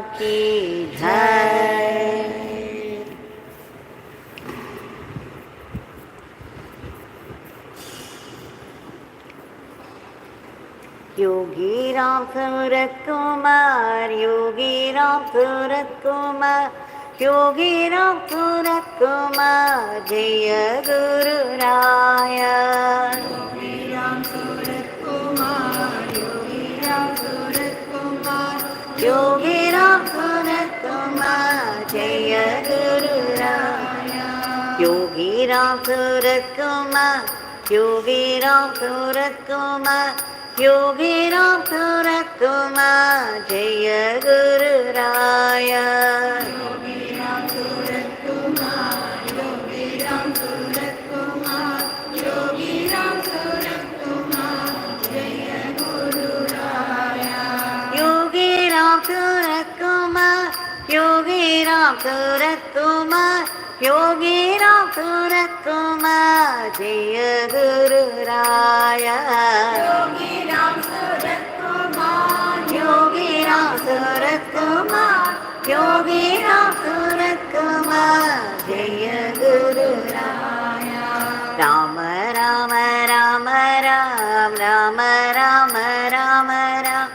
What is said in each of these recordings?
की जय। योगी राम सूरत कुमार, योगी राम सूरत कुमार, योगी राम सूरत कुमार, जय गुरु राय। योगी राम सूरत कुमार, योगी राम सूरत कुमार, योगी राम सूरत कुमार, जय गुरु राय। योगी राम सूरत कुमार, योगी राम सूरत कुमार, योगी राम सूरत कुमार, जय गुरु राय। योगी राम सूरत कुमार, योगी राम सूरत कुमार, योगी राम सूरत कुमार, जय गुरु राय। योगी राम सूरत कुमार, योगी राम सूरत कुमार, योगी राम सूरत कुमार, जय गुरु राय। योगी राम सूरत कुमार, योगी राम सूरत कुमार, योगी राम सूरत कुमार, जय गुरु राय। Ram Ram Ram Ram Ram Ram Ram Ram,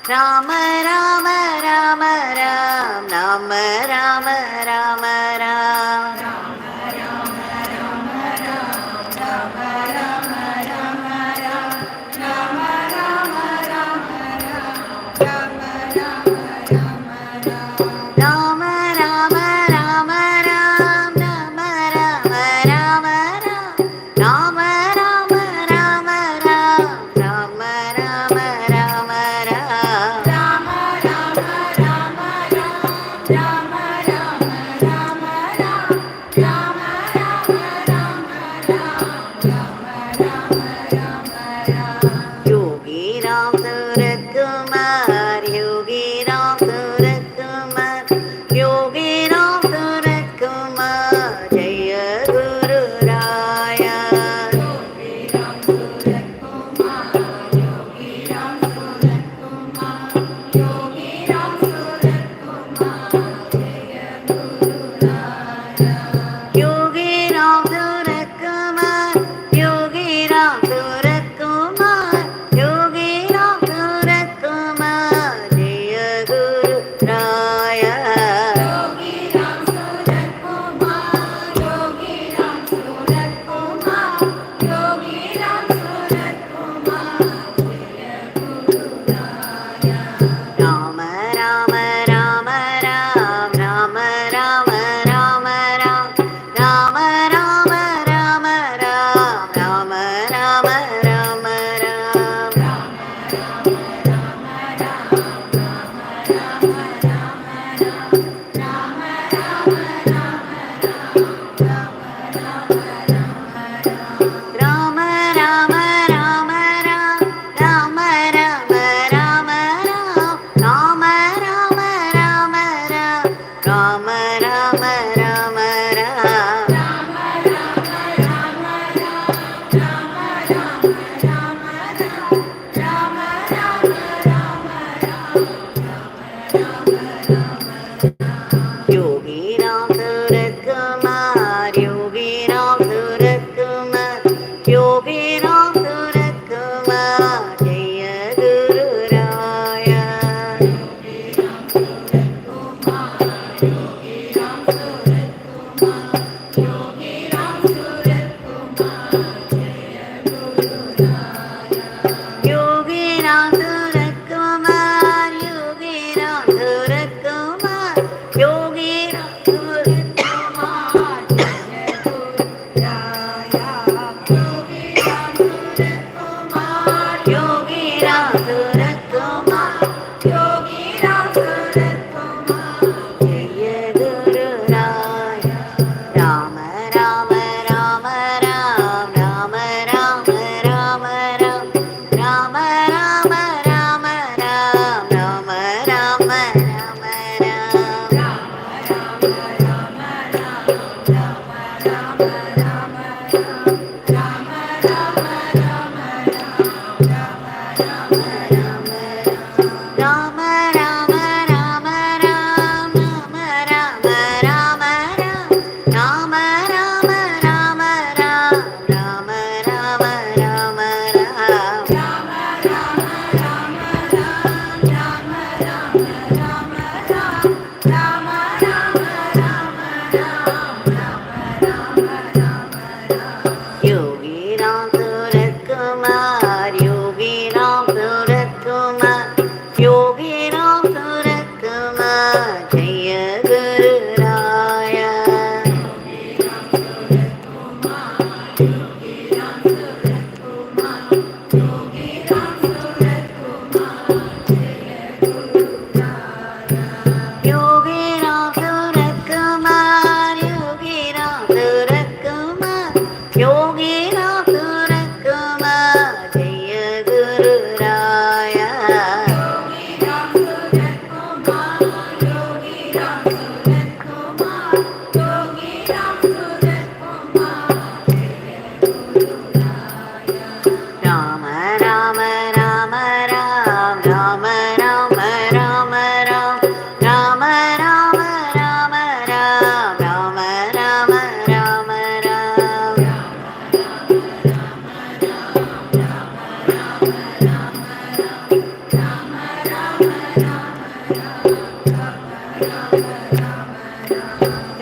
Ram Ram Ram Ram, Ram Ram Ram Ram, Ram Ram Ram Ram, Ram Ram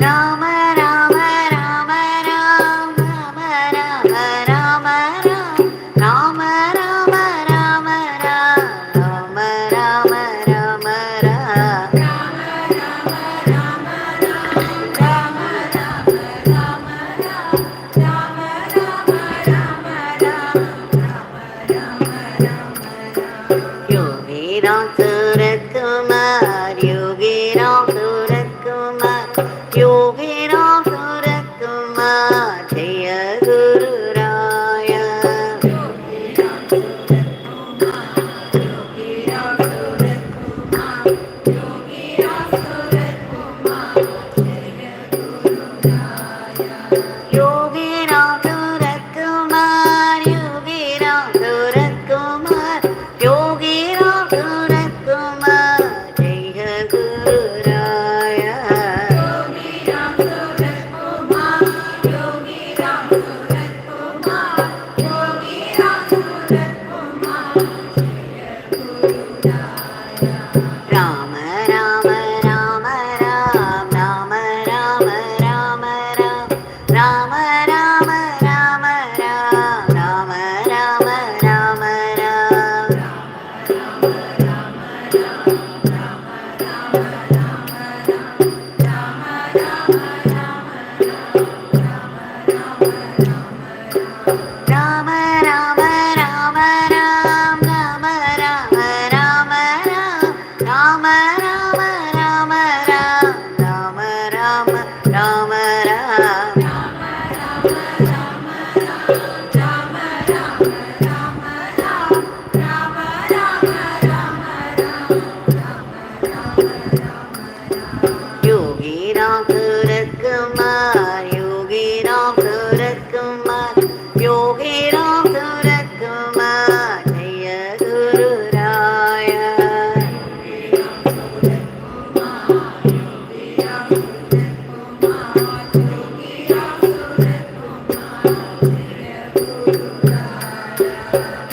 Rama Rama Rama Ram Rama Rama Rama Ram Rama Rama Rama Ram Rama Rama Rama Ram Yogi Ram Surat Kumar Yogi Ram Surat Kumar Yogi Ram Surat Kumar Jaya Guru Raya Yogi Ram Surat Kumar Yogi Ram Surat Kumar Yogi Ram Surat Kumar Jaya Guru Raya Rama Rama Rama Ram Rama Rama Rama Ram Rama Rama Rama Ram Rama Rama Rama Ram Rama Rama Rama Ram Rama Rama Rama Ram Rama Rama Rama Ram Rama Rama Rama Ram Yogi Ram Surat Kumar Yogi Ram Surat Kumar Yogi Ram Surat Kumar Jaya Guru Raya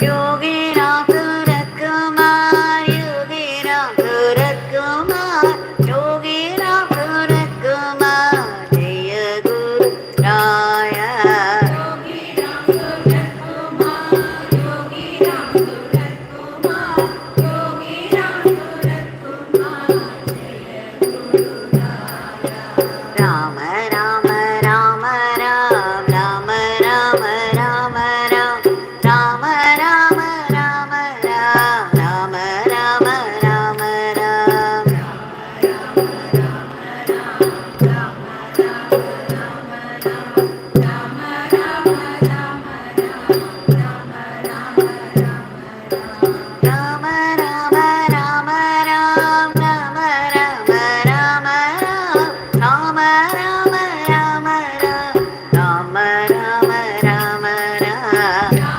Yogi Ram Surat Kumar Yogi Ram Surat Kumar Yogi Ram Surat Kumar Jaya Guru Raya Rama Rama Rama Ram Rama Rama Rama Ram Rama Rama Rama Ram Rama Rama Rama Ram Rama Rama Rama Ram Rama Rama Rama Ram Rama Rama Rama Ram Rama Rama Rama Ram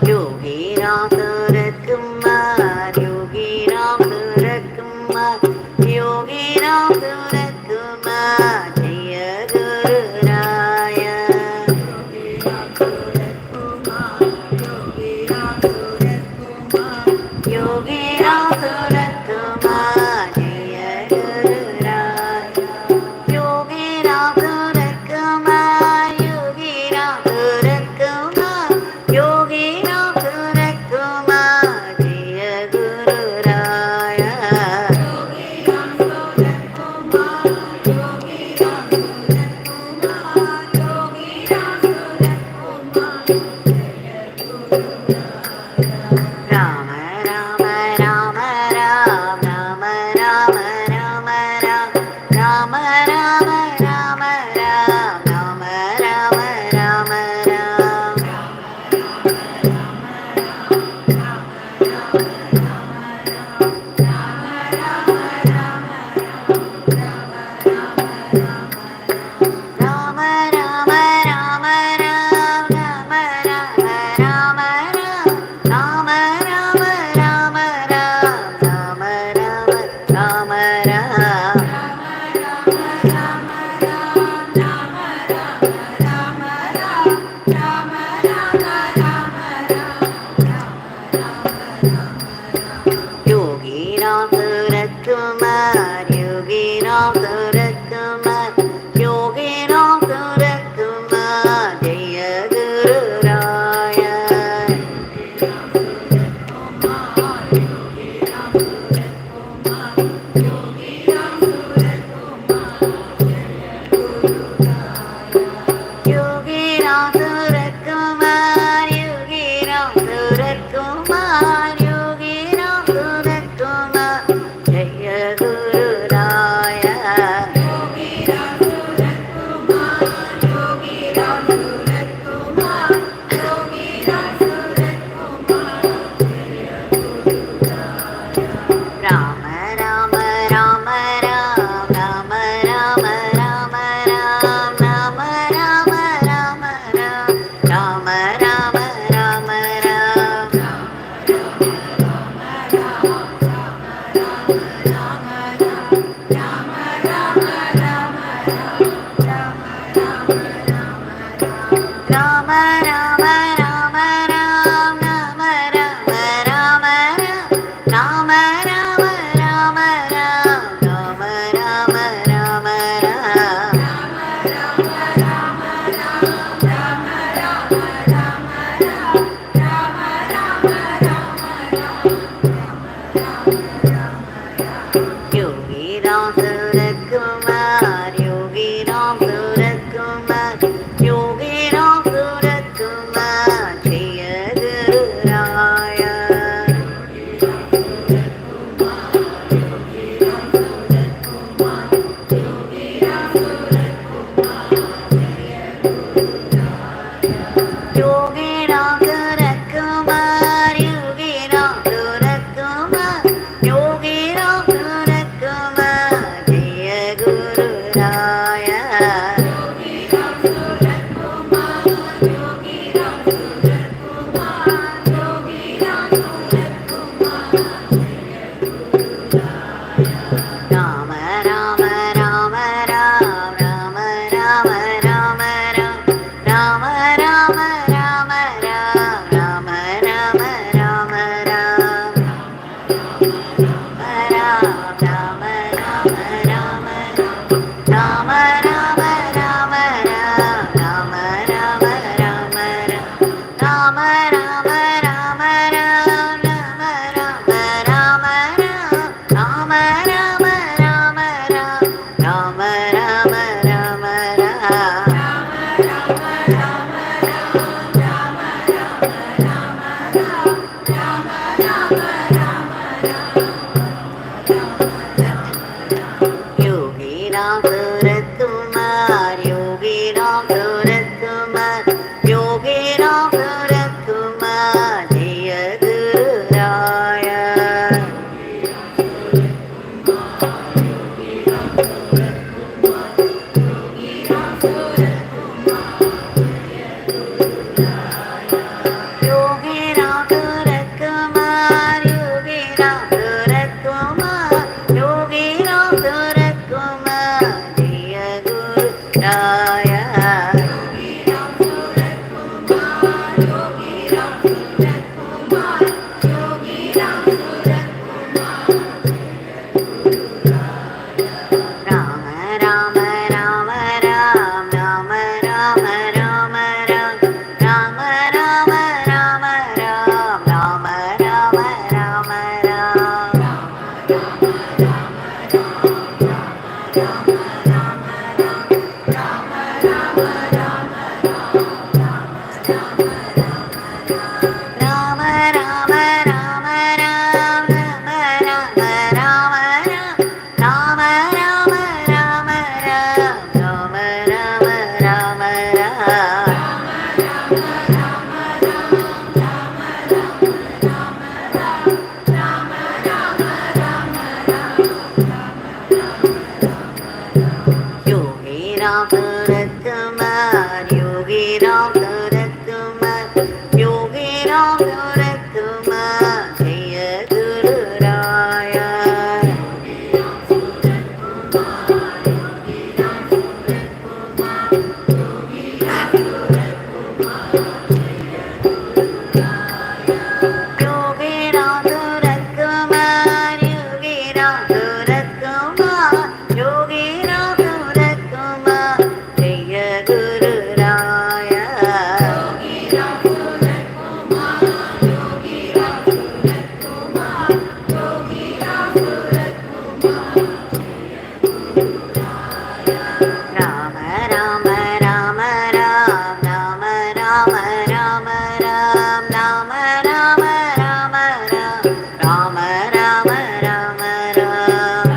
Yogi Ram Surat Kumar Yogi Ram Surat Kumar Yogi Ram Surat Kumar Jaya Guru Raya Yogi Ram Surat Kumar Jaya Guru Raya Yogi Ram Surat Kumar Rama Rama Rama Ram Rama Rama Rama Ram Rama Rama Rama Ram Rama Rama Rama Ram Yogi Ram Surat Kumar Yogi Ram Surat Kumar Yogi Ram Surat Kumar Jaya Guru Raya Yogi Ram Surat Kumar Yogi Ram Surat Kumar Yogi Ram Surat Kumar Jaya Guru Raya Rama Rama Rama Ram Rama Rama Rama Ram Rama Rama Rama Ram Rama Rama Rama Ram Rama Rama Rama Rama Rama Rama Rama Ram Rama Rama Rama Ram Rama Rama Rama Ram Rama Rama Rama Ram Rama Rama Rama Ram Rama Rama Rama Ram Yogi Ram Surat Kumar Yogi Ram Surat Kumar Yogi Ram Surat Kumar Jaya Guru Raya Yogi Ram Surat Kumar Yogi Ram Surat Kumar Yogi Ram Surat Kumar Jaya Guru Raya Rama Rama Rama Ram Rama Rama Rama Ram Rama Rama Rama Ram Rama Rama Rama Ram Rama Rama Rama Ram Rama Rama Rama Ram Rama Rama Rama Ram Rama Rama Rama Ram Yogi Ram Surat Kumar Yogi Ram Surat Kumar Yogi Ram Surat Kumar Jaya Guru Raya Yogi Ram Surat Kumar Yogi Ram Surat Kumar Yogi Ram Surat Kumar Jaya Guru Raya Rama Rama Rama Ram Rama Rama Rama Ram Rama Rama Rama Ram Rama Rama Rama Ram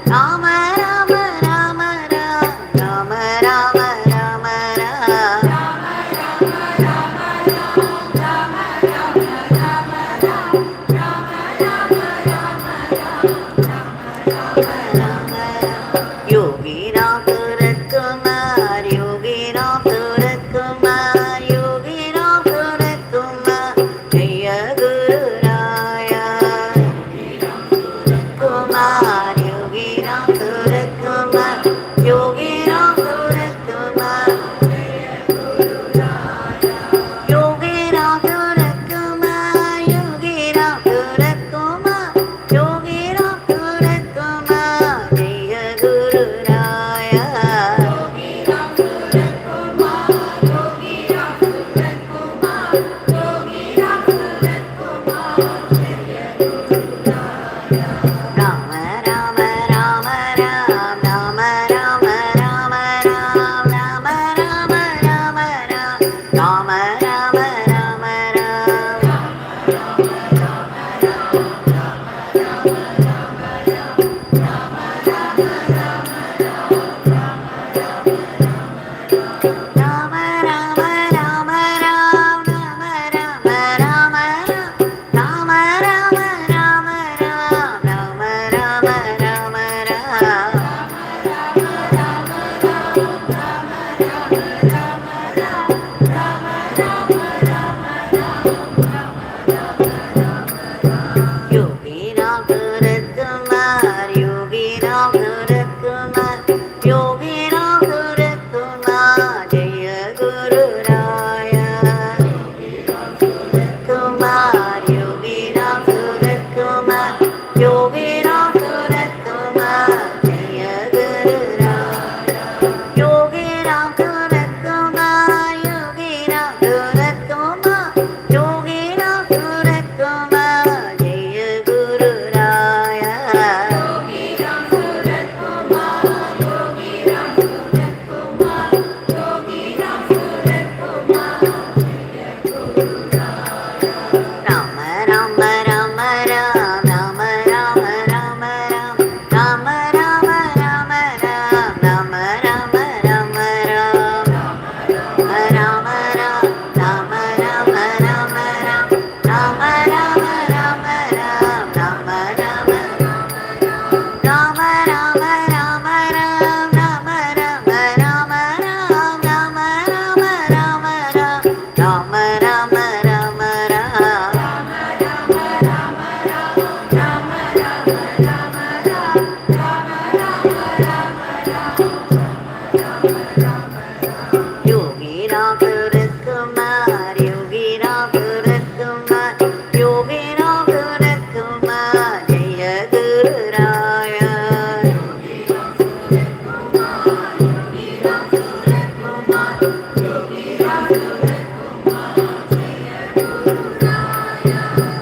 Rama Rama Rama Rama Rama Rama Yogi Ram Surat Kumar, Yogi Ram Surat Kumar, Yogi Ram Surat Kumar, Jaya Guru Raya. Kumar, Yogi Ram Surat Kumar, Yogi Ram Surat Kumar, Yogi Ram Surat Kumar, Yogi Ram Surat Kumar, Yogi Ram Surat Kumar, Jaya Guru Raya. Rama Rama Rama Ram, Rama Rama Rama Ram, Rama Rama Rama Ram, Rama Rama Rama Ram. Rama Rama Rama Ram, Rama Rama Rama Ram, Rama Rama Rama Ram, Rama Rama Rama Ram. Yogi Ram Surat Kumar, Yogi Ram Surat Kumar, Yogi Ram Surat Kumar, Jaya Guru Raya. Kumar, Yogi Ram Surat Kumar, Yogi Ram Surat Kumar, Jaya Guru Raya. Yogi Ram Surat Kumar, Yogi Ram Surat Kumar, Yogi Ram Surat Kumar, Jaya Guru Raya. Rama Rama Rama Ram, Rama Rama Rama Ram, Rama Rama Rama Ram, Rama Rama Rama Ram. Rama Ram, Rama Rama Rama Ram, Rama Rama Rama Ram, Rama Rama Rama Rama Rama Ram, Rama Rama Rama Ram, Rama Rama Rama Ram, Rama Rama Rama Ram. Yogi Ram Surat Kumar, Yogi Ram Surat Kumar, Yogi Ram Surat Kumar, Jaya Guru Raya.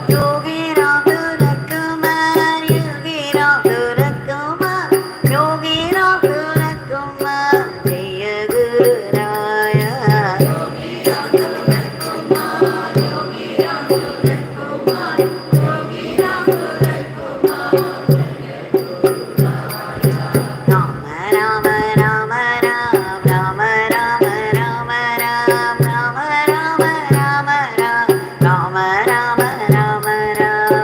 Yogi Ram Surat Kumar, Yogi Ram Surat Kumar, Yogi Ram Surat Kumar, Jaya Guru Raya. Rama Rama Rama Ram, Rama Rama Rama Ram, Rama Rama Rama Ram, Rama Rama Rama Ram.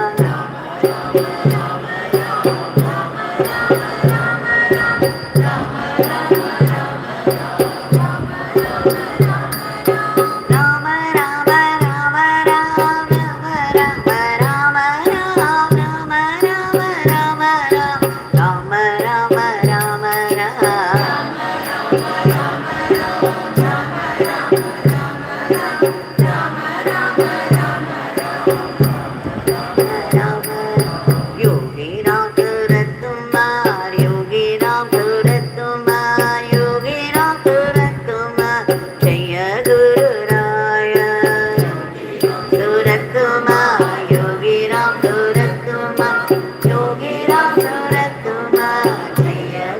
Rama Rama Rama Ram, Rama Rama Rama Ram, Rama Rama Rama Ram, Rama Rama Rama Ram. Yogi Ram Surat Kumar, Yogi Ram Surat Kumar, Yogi Ram Surat Kumar, Jaya Guru Raya. Surat Kumar, Yogi Ram Surat Kumar, Yogi Ram Surat Kumar, Jaya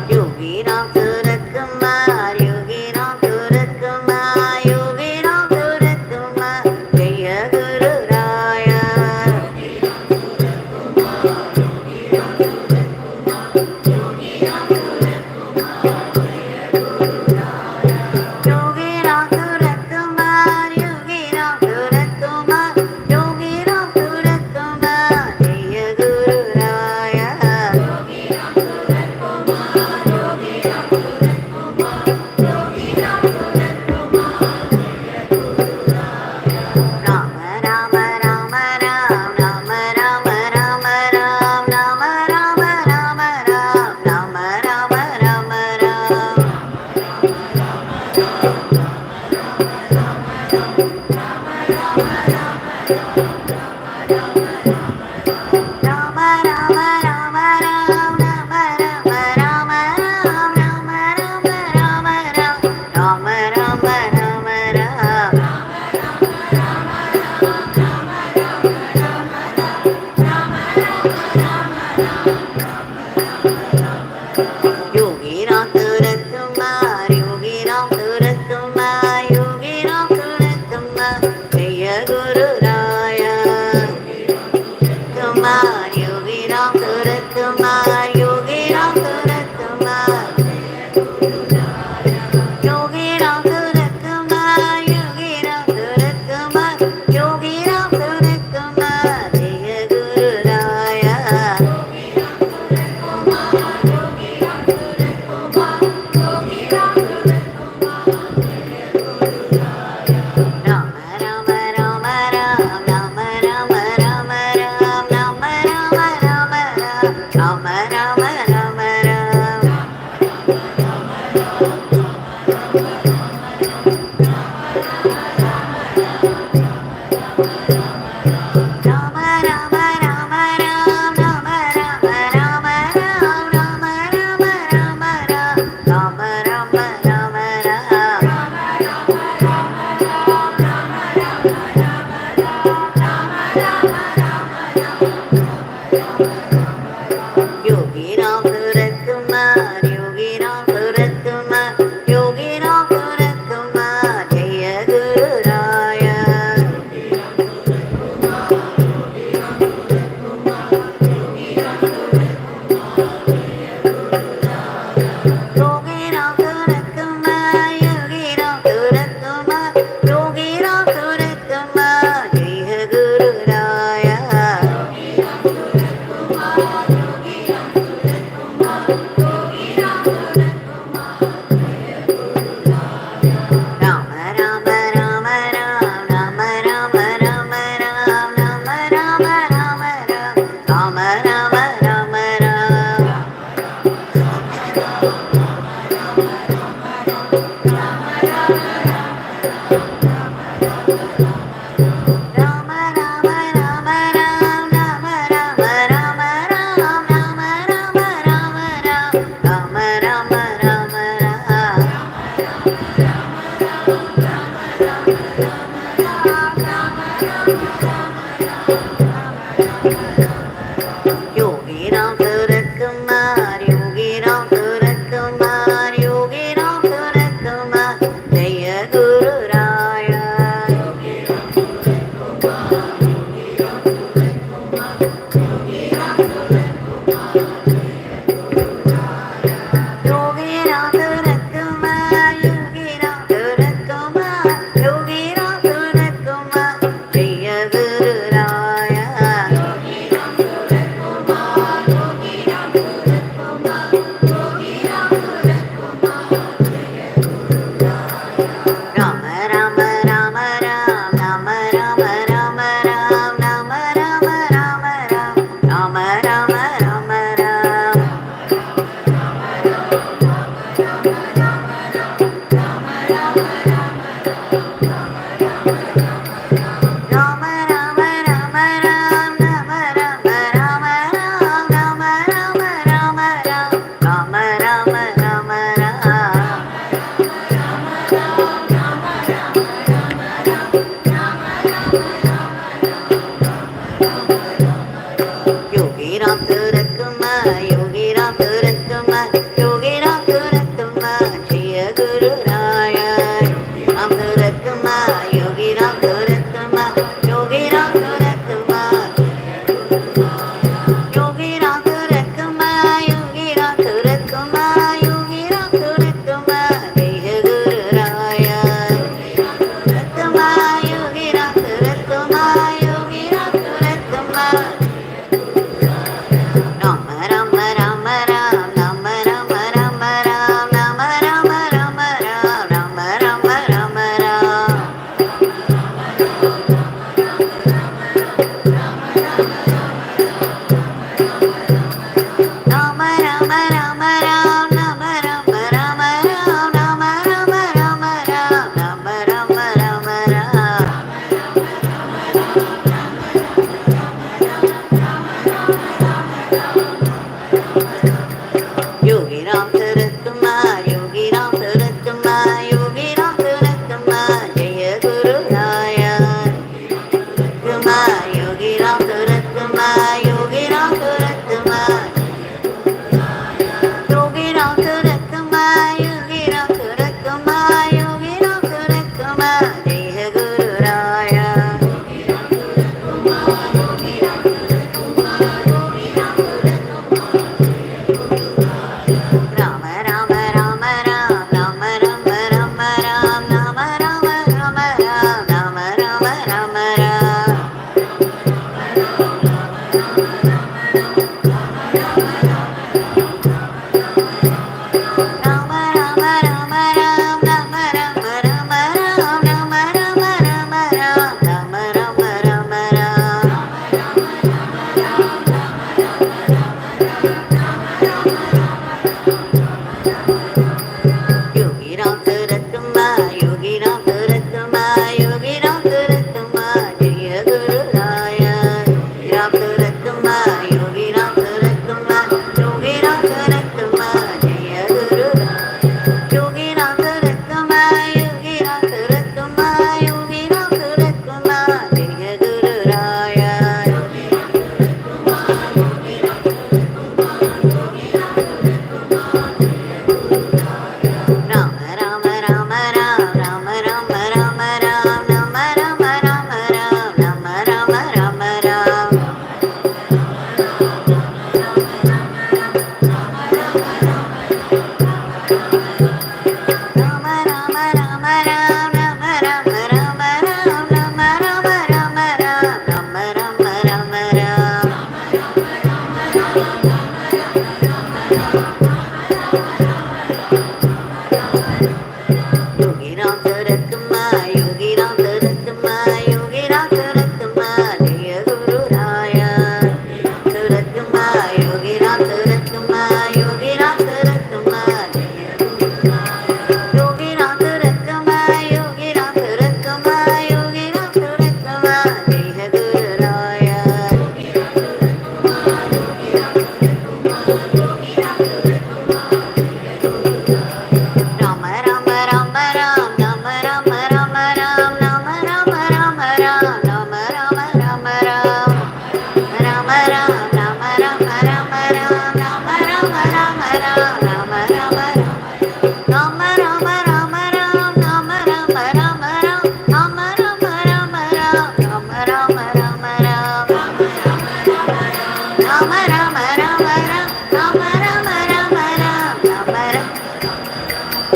Yogi Ram Surat Kumar, Yogi Ram Surat Kumar, Yogi Ram Surat Rama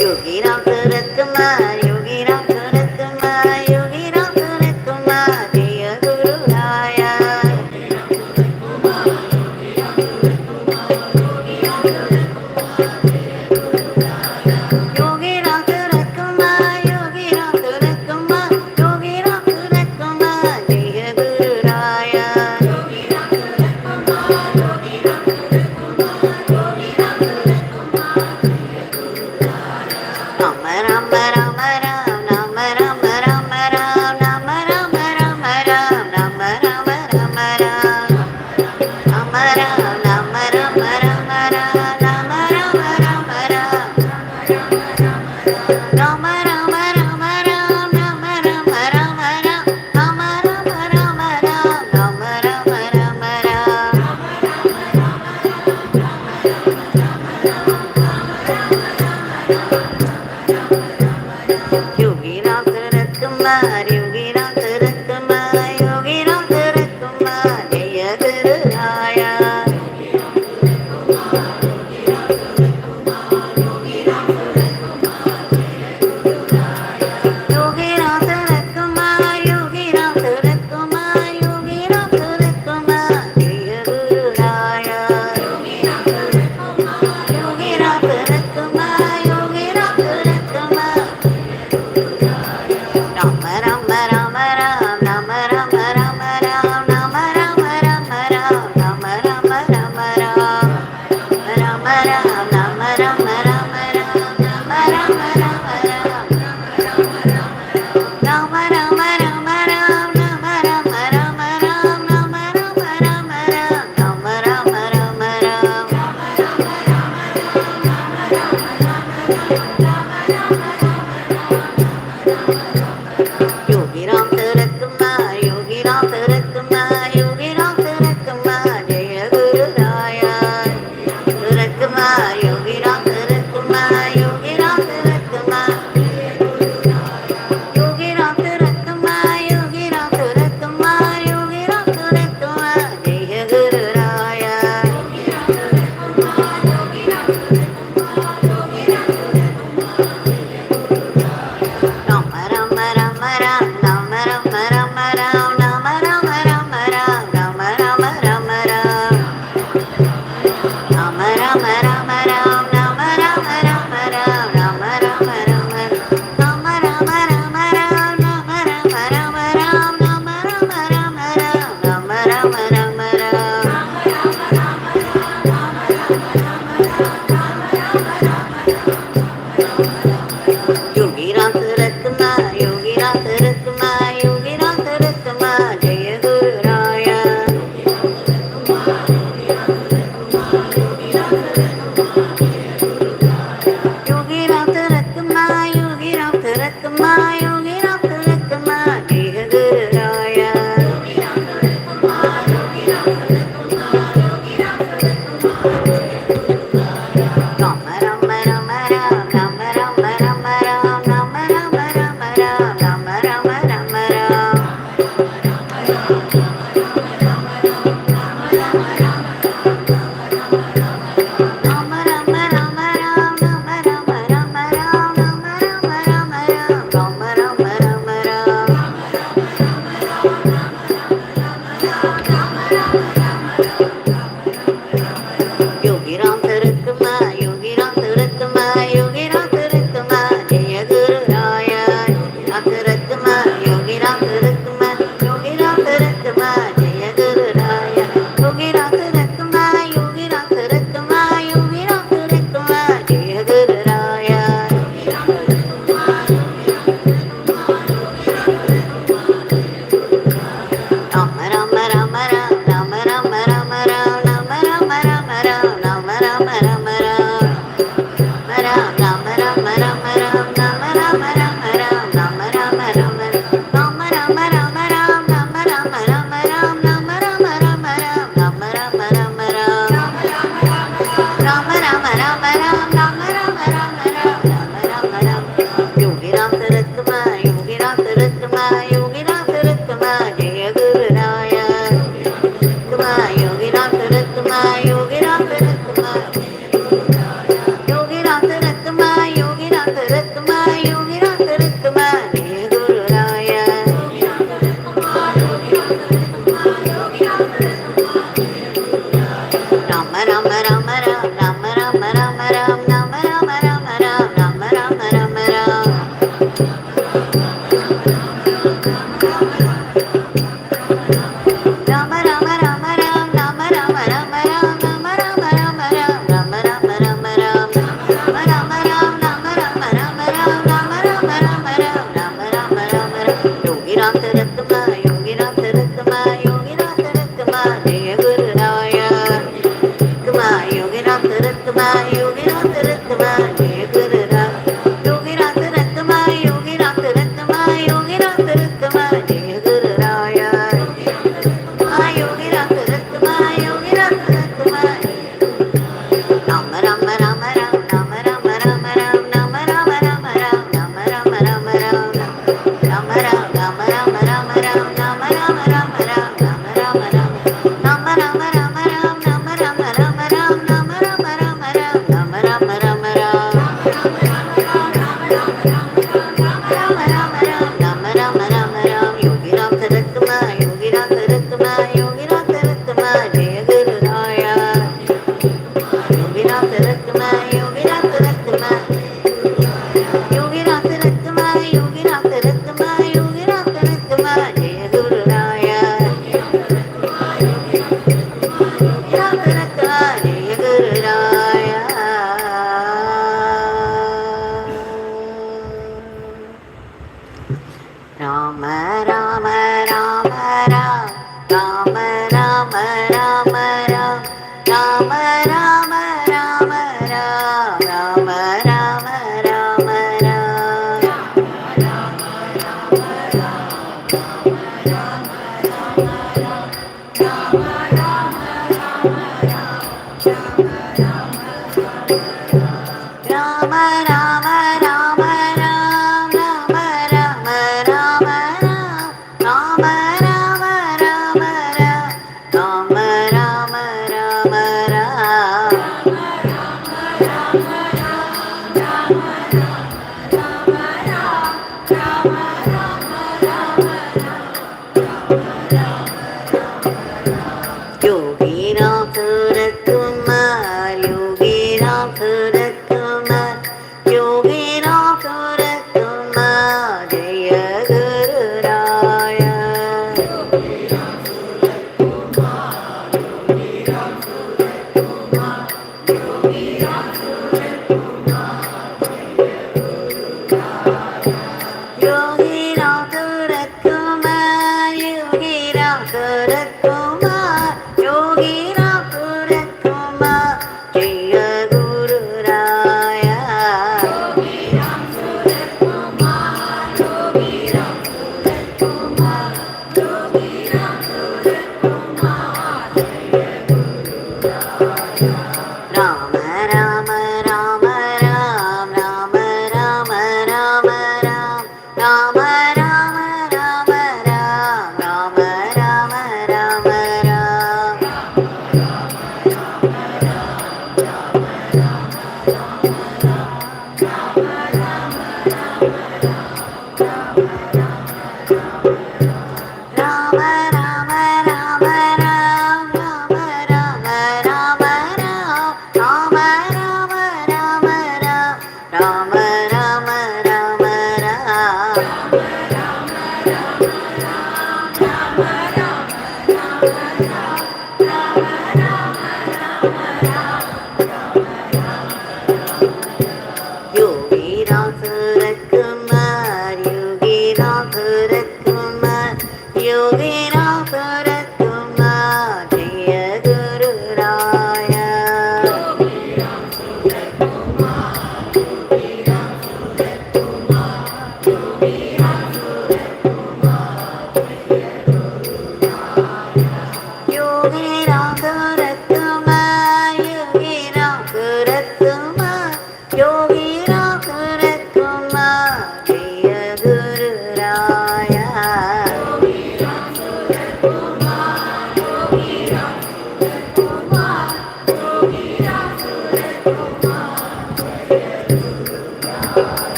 Yogi Ram Surat Kumar, Yogi Ram Surat Kumar, Yogi Ram Surat Kumar.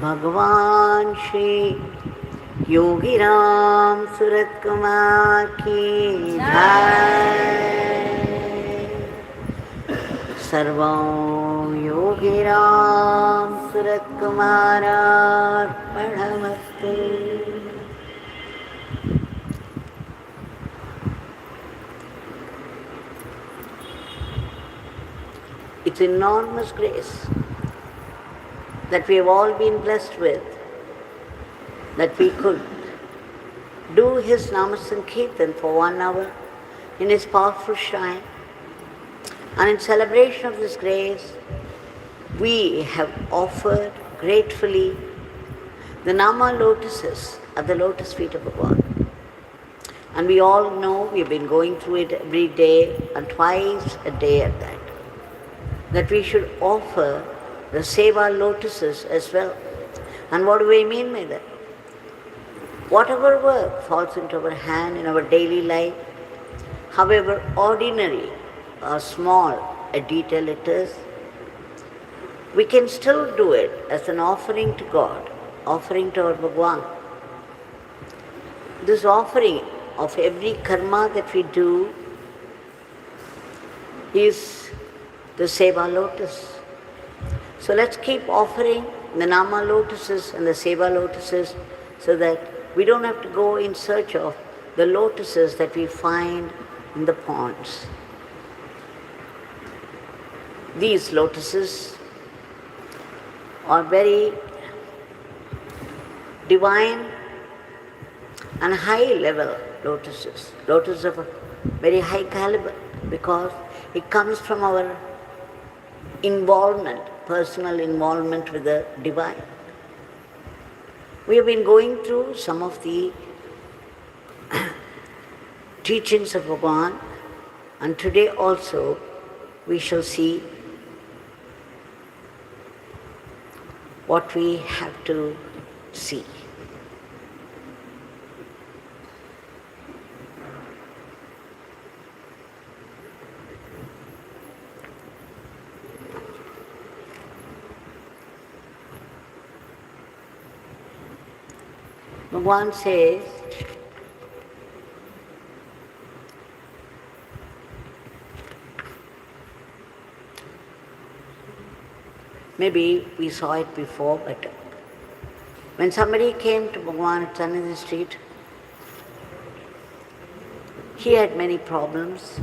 भगवान श्री योगीराम सूरत कुमार की जय। सर्वं Yogiram सुरत्कुमारार्पणमस्तु. It's enormous grace that we have all been blessed with, that we could do his Namasankirtan for 1 hour in his powerful shrine. And in celebration of this grace, we have offered gratefully the Nama lotuses at the lotus feet of Bhagavan. And we all know we've been going through it every day and twice a day at that we should offer the Seva lotuses as well. And what do we mean by that? Whatever work falls into our hand in our daily life, however ordinary or small a detail it is, we can still do it as an offering to God, offering to our Bhagavan. This offering of every karma that we do is the Seva lotus. So let's keep offering the Nama lotuses and the Seva lotuses so that we don't have to go in search of the lotuses that we find in the ponds. These lotuses are very divine and high level lotuses, lotus of a very high caliber, because it comes from our involvement, personal involvement with the divine. We have been going through some of the teachings of Bhagavan, and today also we shall see what we have to see. Bhagavan says, maybe we saw it before, but when somebody came to Bhagavan at Sannidhi Street, he had many problems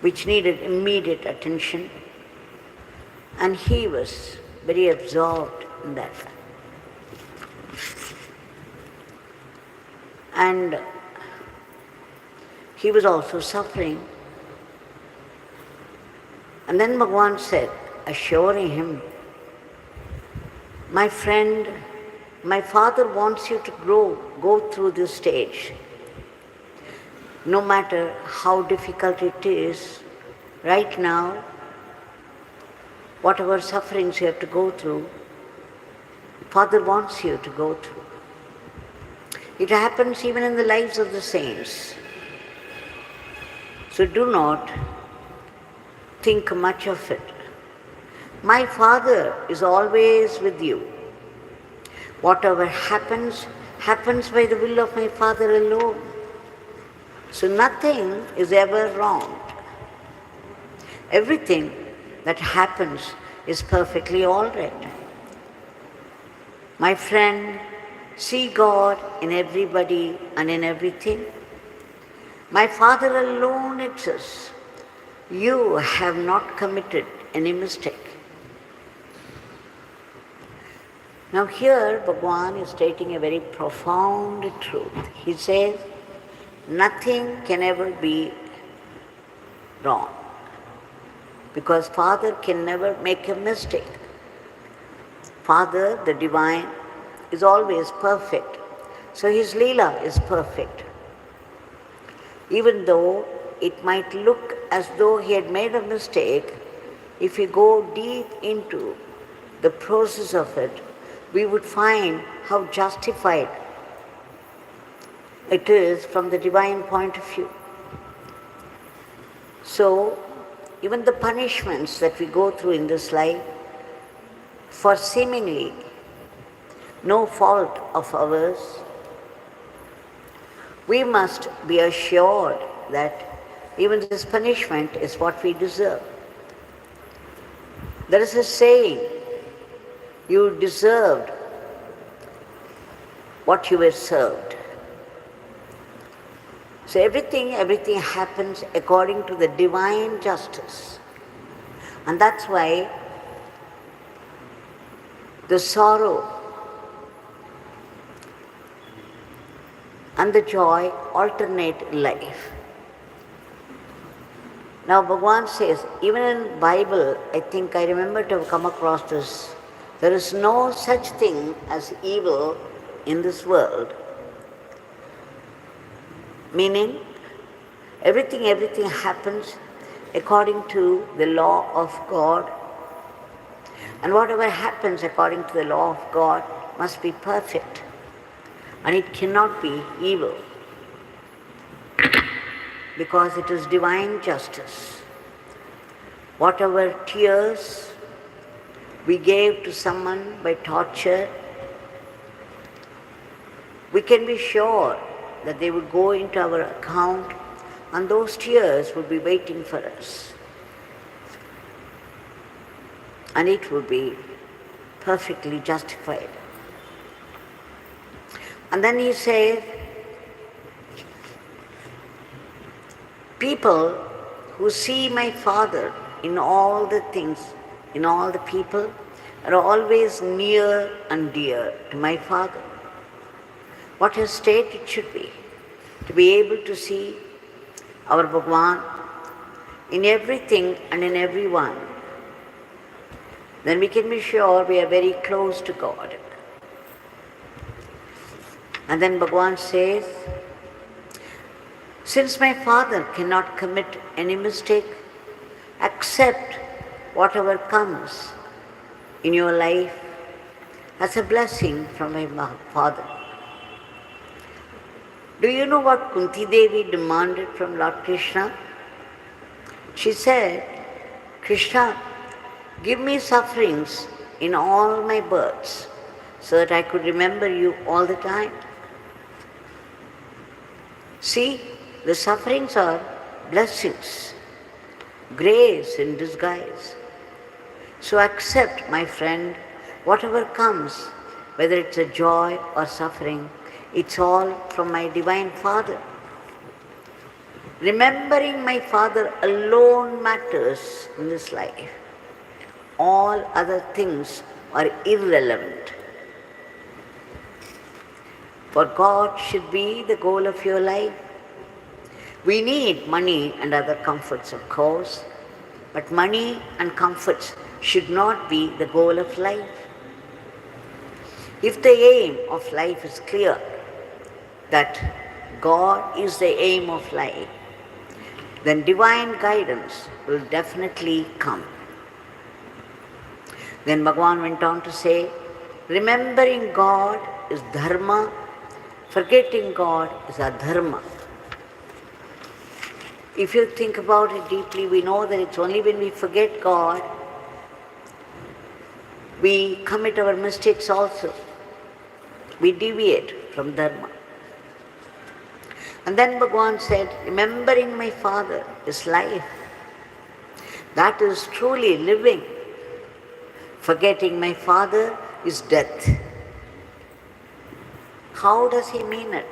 which needed immediate attention, and he was very absorbed in that. And he was also suffering. And then Bhagavan said, assuring him, my friend, my father wants you to go through this stage. No matter how difficult it is, right now, whatever sufferings you have to go through, Father wants you to go through. It happens even in the lives of the saints. So do not think much of it. My Father is always with you. Whatever happens, happens by the will of my Father alone. So nothing is ever wrong. Everything that happens is perfectly all right. My friend, see God in everybody and in everything. My Father alone exists. You have not committed any mistake. Now here Bhagavan is stating a very profound truth. He says, nothing can ever be wrong, because Father can never make a mistake. Father, the divine, is always perfect. So his Leela is perfect. Even though it might look as though he had made a mistake, if we go deep into the process of it, we would find how justified it is from the divine point of view. So, even the punishments that we go through in this life, for seemingly no fault of ours, we must be assured that even this punishment is what we deserve. There is a saying, you deserved what you were served. So everything happens according to the divine justice. And that's why the sorrow and the joy alternate in life. Now Bhagavan says, even in Bible, I think I remember to have come across this, there is no such thing as evil in this world. Meaning, everything happens according to the law of God. And whatever happens according to the law of God must be perfect. And it cannot be evil. Because it is divine justice. Whatever tears we gave to someone by torture, we can be sure that they would go into our account and those tears would be waiting for us. And it would be perfectly justified. And then he says, people who see my Father in all the things, in all the people, are always near and dear to my Father. What a state it should be, to be able to see our Bhagavan in everything and in everyone. Then we can be sure we are very close to God. And then Bhagavan says, since my Father cannot commit any mistake, accept whatever comes in your life as a blessing from my Father. Do you know what Kunti Devi demanded from Lord Krishna? She said, Krishna, give me sufferings in all my births so that I could remember you all the time. See, the sufferings are blessings, grace in disguise. So accept, my friend, whatever comes, whether it's a joy or suffering, it's all from my Divine Father. Remembering my Father alone matters in this life. All other things are irrelevant. For God should be the goal of your life. We need money and other comforts, of course, but money and comforts should not be the goal of life. If the aim of life is clear, that God is the aim of life, then divine guidance will definitely come. Then Bhagavan went on to say, remembering God is dharma, forgetting God is adharma. If you think about it deeply, we know that it's only when we forget God, we commit our mistakes also. We deviate from dharma. And then Bhagavan said, remembering my Father is life. That is truly living. Forgetting my Father is death. How does he mean it?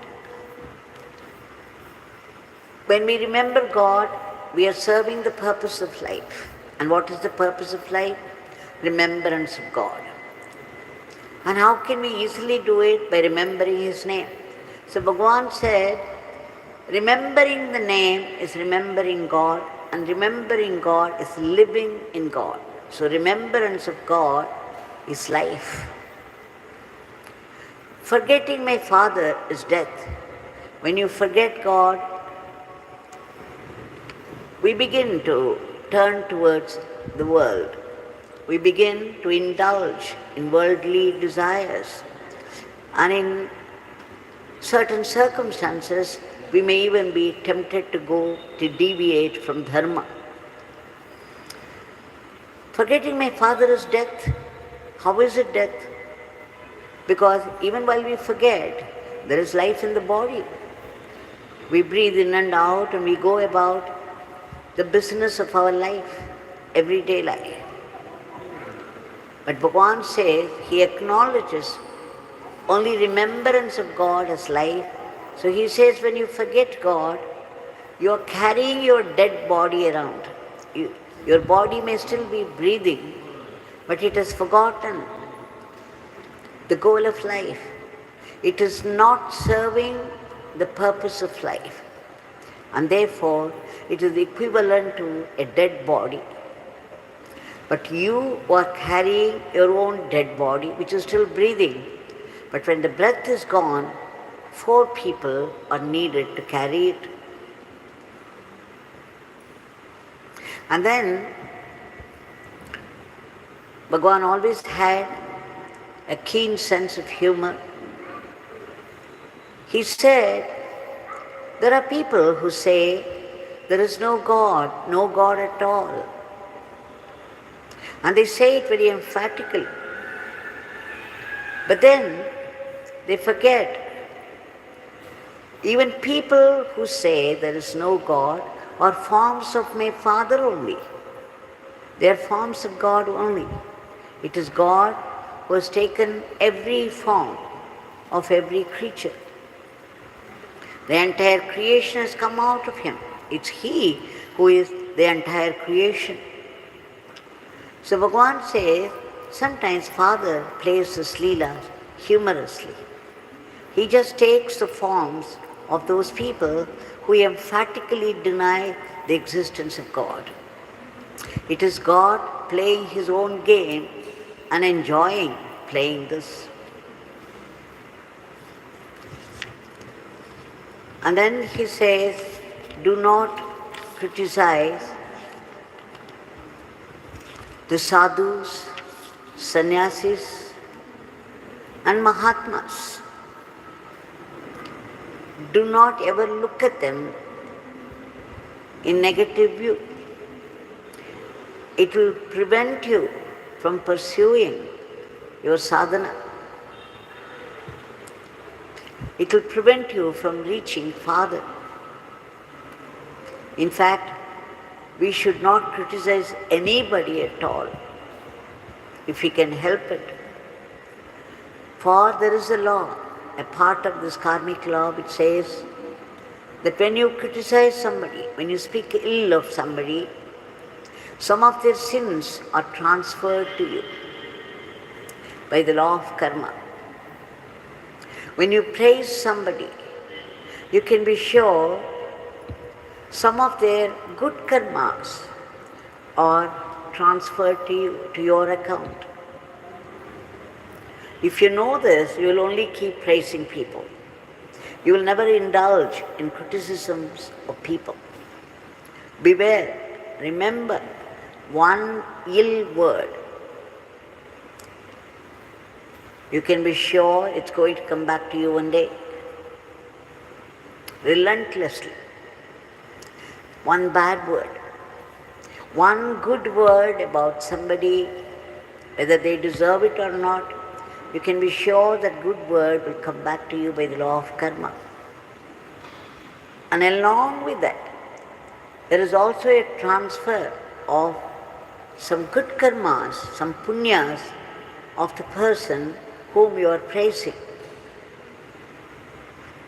When we remember God, we are serving the purpose of life. And what is the purpose of life? Remembrance of God. And how can we easily do it? By remembering His name. So Bhagavan said, remembering the name is remembering God, and remembering God is living in God. So remembrance of God is life. Forgetting my Father is death. When you forget God, we begin to turn towards the world. We begin to indulge in worldly desires. And in certain circumstances, we may even be tempted to deviate from dharma. Forgetting my Father is death. How is it death? Because even while we forget, there is life in the body. We breathe in and out and we go about the business of our life, everyday life. But Bhagavan says he acknowledges only remembrance of God as life. So he says when you forget God, you are carrying your dead body around. Your body may still be breathing, but it has forgotten the goal of life. It is not serving the purpose of life. And therefore, it is equivalent to a dead body. But you are carrying your own dead body, which is still breathing. But when the breath is gone, 4 people are needed to carry it. And then, Bhagavan always had a keen sense of humor. He said, there are people who say there is no God at all. And they say it very emphatically. But then they forget, even people who say there is no God are forms of my Father only. They are forms of God only. It is God who has taken every form of every creature. The entire creation has come out of Him. It's He who is the entire creation. So Bhagavan says, sometimes Father plays this Leela humorously. He just takes the forms of those people who emphatically deny the existence of God. It is God playing His own game and enjoying playing this. And then he says, do not criticize the sadhus, sannyasis, and mahatmas. Do not ever look at them in negative view. It will prevent you from pursuing your sadhana. It will prevent you from reaching Father. In fact, we should not criticize anybody at all, if we can help it. For there is a law, a part of this karmic law which says that when you criticize somebody, when you speak ill of somebody, some of their sins are transferred to you by the law of karma. When you praise somebody, you can be sure some of their good karmas are transferred to you, to your account. If you know this, you will only keep praising people. You will never indulge in criticisms of people. Beware, remember, one ill word, you can be sure it's going to come back to you one day. Relentlessly. One bad word. One good word about somebody, whether they deserve it or not, you can be sure that good word will come back to you by the law of karma. And along with that, there is also a transfer of some good karmas, some punyas of the person whom you are praising,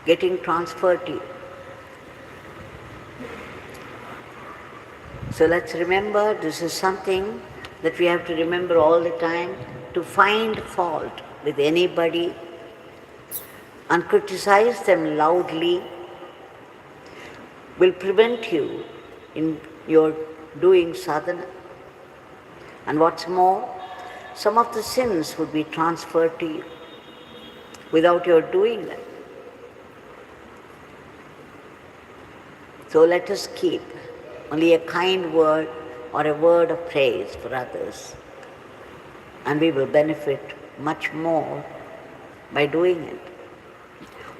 getting transferred to you. So let's remember, this is something that we have to remember all the time. To find fault with anybody and criticize them loudly will prevent you in your doing sadhana. And what's more, some of the sins would be transferred to you without your doing that. So let us keep only a kind word or a word of praise for others, and we will benefit much more by doing it.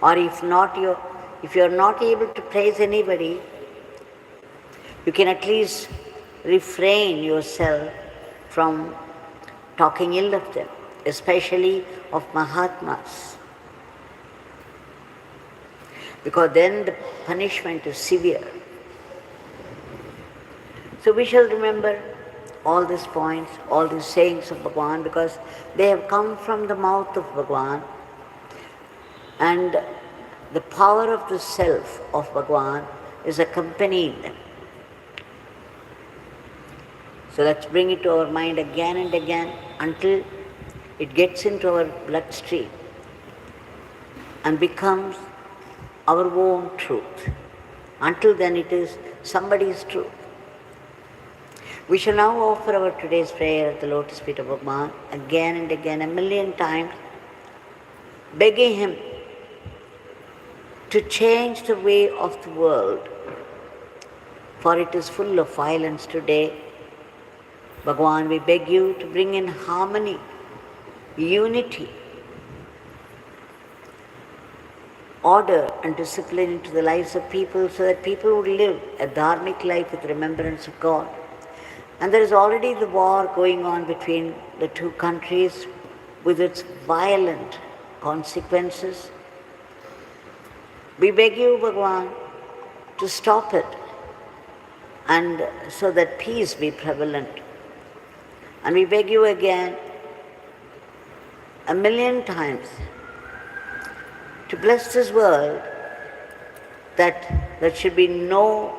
Or if you are not able to praise anybody, you can at least refrain yourself from talking ill of them, especially of Mahatmas. Because then the punishment is severe. So we shall remember all these points, all these sayings of Bhagavan, because they have come from the mouth of Bhagavan, and the power of the self of Bhagavan is accompanying them. So let's bring it to our mind again and again until it gets into our bloodstream and becomes our own truth. Until then it is somebody's truth. We shall now offer our today's prayer at the lotus feet of Bhagavan again and again, 1,000,000 times, begging him to change the way of the world, for it is full of violence today. Bhagavan, we beg you to bring in harmony, unity, order and discipline into the lives of people, so that people would live a dharmic life with remembrance of God. And there is already the war going on between the two countries with its violent consequences. We beg you, Bhagavan, to stop it, and so that peace be prevalent. And we beg you again, 1,000,000 times, to bless this world, that there should be no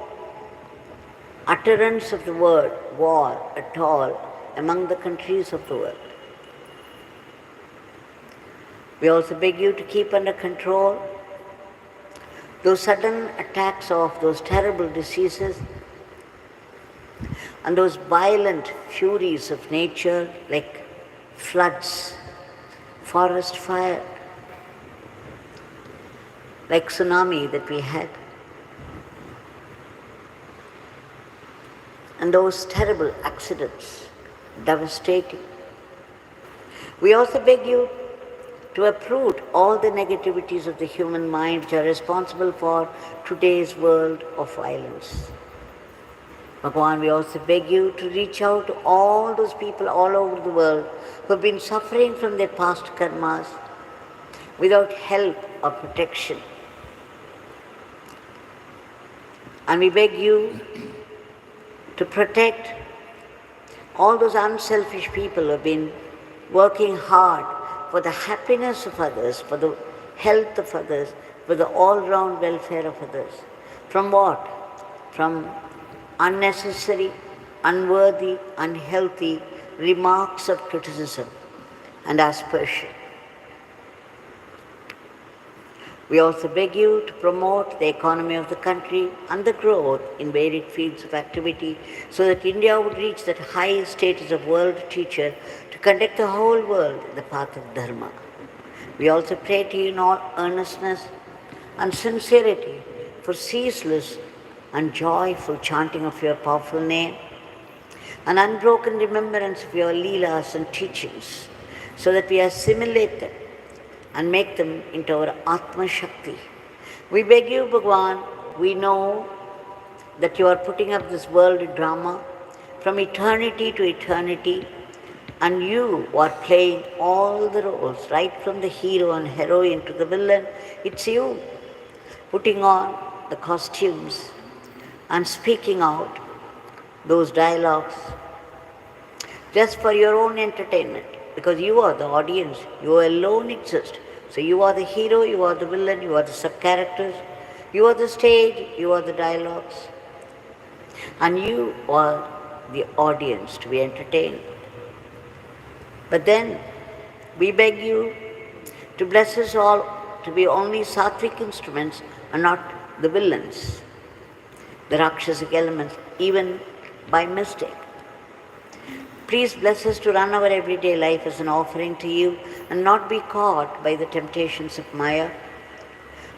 utterance of the word war at all among the countries of the world. We also beg you to keep under control those sudden attacks of those terrible diseases and those violent furies of nature like floods, forest fire, like tsunami that we had, and those terrible accidents, devastating. We also beg you to uproot all the negativities of the human mind which are responsible for today's world of violence. Bhagavan, we also beg you to reach out to all those people all over the world who have been suffering from their past karmas without help or protection. And we beg you to protect all those unselfish people who have been working hard for the happiness of others, for the health of others, for the all-round welfare of others. From what? From unnecessary, unworthy, unhealthy remarks of criticism and aspersion. We also beg you to promote the economy of the country and the growth in varied fields of activity, so that India would reach that high status of world teacher to conduct the whole world in the path of Dharma. We also pray to you in all earnestness and sincerity for ceaseless and joyful chanting of your powerful name, an unbroken remembrance of your leelas and teachings, so that we assimilate them and make them into our Atma Shakti. We beg you, Bhagavan, we know that you are putting up this world drama from eternity to eternity, and you are playing all the roles, right from the hero and heroine to the villain. It's you putting on the costumes and speaking out those dialogues just for your own entertainment, because you are the audience, you alone exist. So you are the hero, you are the villain, you are the sub-characters, you are the stage, you are the dialogues, and you are the audience to be entertained. But then we beg you to bless us all to be only sattvic instruments and not the villains, the Rakshasic elements, even by mistake. Please bless us to run our everyday life as an offering to you and not be caught by the temptations of Maya.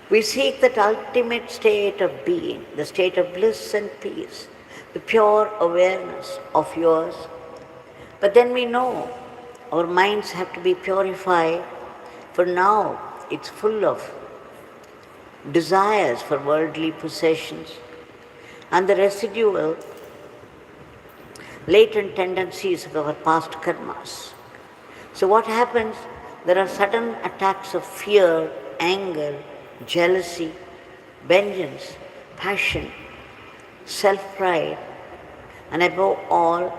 We seek that ultimate state of being, the state of bliss and peace, the pure awareness of yours. But then we know our minds have to be purified, for now it's full of desires for worldly possessions and the residual latent tendencies of our past karmas. So what happens? There are sudden attacks of fear, anger, jealousy, vengeance, passion, self-pride, and above all,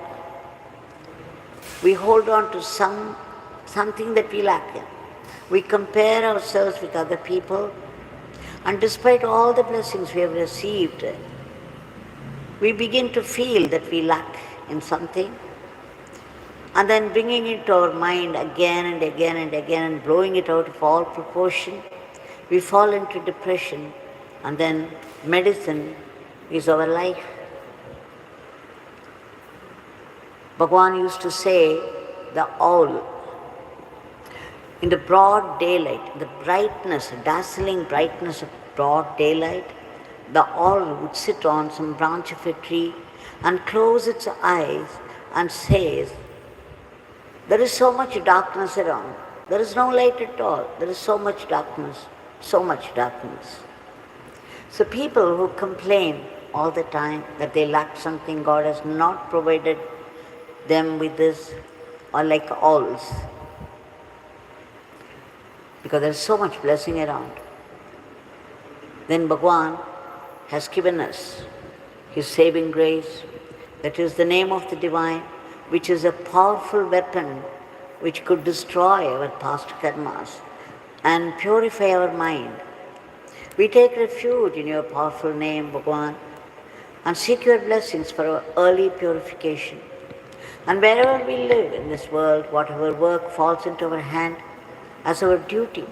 We hold on to something that we lack in. We compare ourselves with other people, and despite all the blessings we have received, we begin to feel that we lack in something, and then bringing it to our mind again and again and again and blowing it out of all proportion, we fall into depression, and then medicine is our life. Bhagavan used to say, the owl, in the broad daylight, the brightness, dazzling brightness of broad daylight, the owl would sit on some branch of a tree and close its eyes and says, there is so much darkness around. There is no light at all. There is so much darkness, so much darkness. So people who complain all the time that they lack something, God has not provided them with this, are like owls, because there is so much blessing around. Then Bhagavan has given us His saving grace, that is the name of the Divine, which is a powerful weapon which could destroy our past karmas and purify our mind. We take refuge in your powerful name, Bhagavan, and seek your blessings for our early purification. And wherever we live in this world, whatever work falls into our hand as our duty,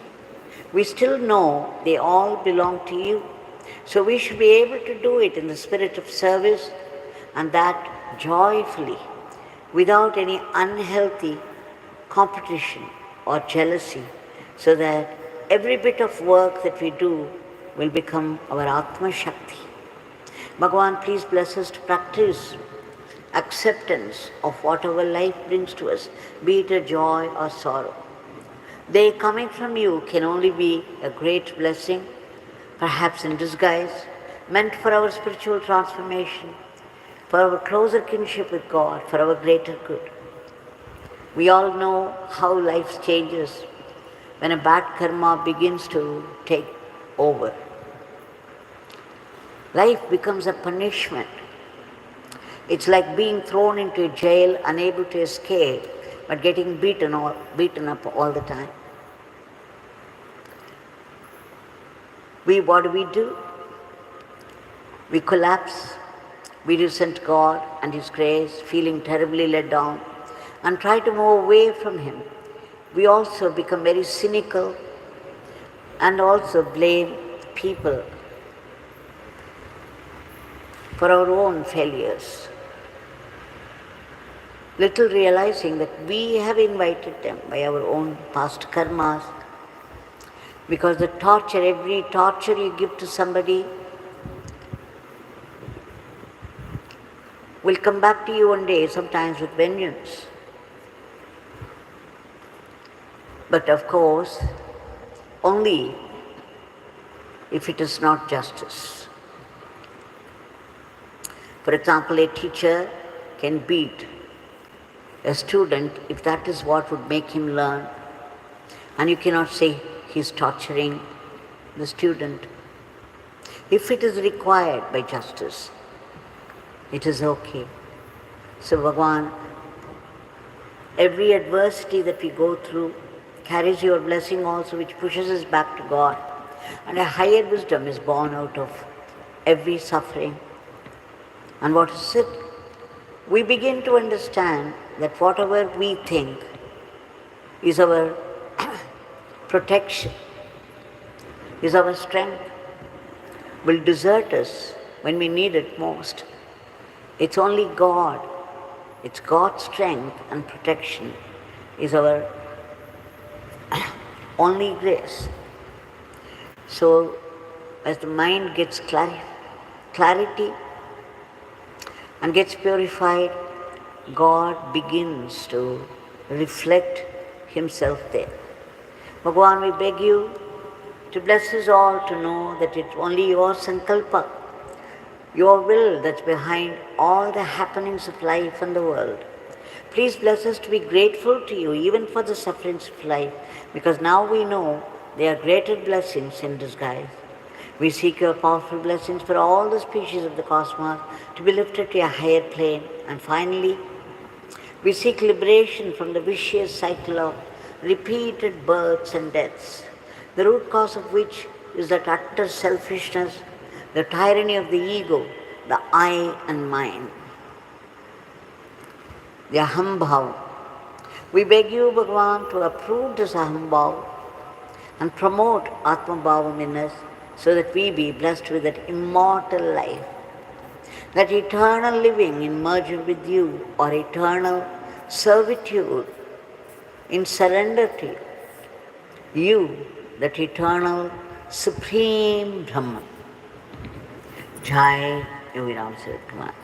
we still know they all belong to you. So we should be able to do it in the spirit of service, and that joyfully, without any unhealthy competition or jealousy, so that every bit of work that we do will become our Atma Shakti. Bhagavan, please bless us to practice acceptance of whatever life brings to us, be it a joy or sorrow. They coming from you can only be a great blessing, perhaps in disguise, meant for our spiritual transformation, for our closer kinship with God, for our greater good. We all know how life changes when a bad karma begins to take over. Life becomes a punishment. It's like being thrown into a jail, unable to escape, but getting beaten up all the time. What do? We collapse, we resent God and His grace, feeling terribly let down, and try to move away from Him. We also become very cynical and also blame people for our own failures, little realizing that we have invited them by our own past karmas, because the torture, every torture you give to somebody will come back to you one day, sometimes with vengeance. But of course, only if it is not justice. For example, a teacher can beat a student if that is what would make him learn, and you cannot say he's torturing the student. If it is required by justice, it is okay. So Bhagavan, every adversity that we go through carries your blessing also, which pushes us back to God, and a higher wisdom is born out of every suffering. And what is it? We begin to understand that whatever we think is our protection, is our strength, will desert us when we need it most. It's only God, it's God's strength and protection is our only grace. So as the mind gets clarity and gets purified, God begins to reflect Himself there. Bhagavan, we beg you to bless us all to know that it's only your sankalpa, your will that's behind all the happenings of life and the world. Please bless us to be grateful to you even for the sufferings of life, because now we know they are greater blessings in disguise. We seek your powerful blessings for all the species of the cosmos to be lifted to a higher plane. And finally, We seek liberation from the vicious cycle of repeated births and deaths, the root cause of which is that utter selfishness, the tyranny of the ego, the I and mine, the ahambhav. We beg you, Bhagavan, to approve this ahambhav and promote atmabhavam in us so that we be blessed with that immortal life, that eternal living in merger with you, or eternal servitude in surrender to you, that eternal supreme Brahman. Jai Yogi Ram Sarat Kumar.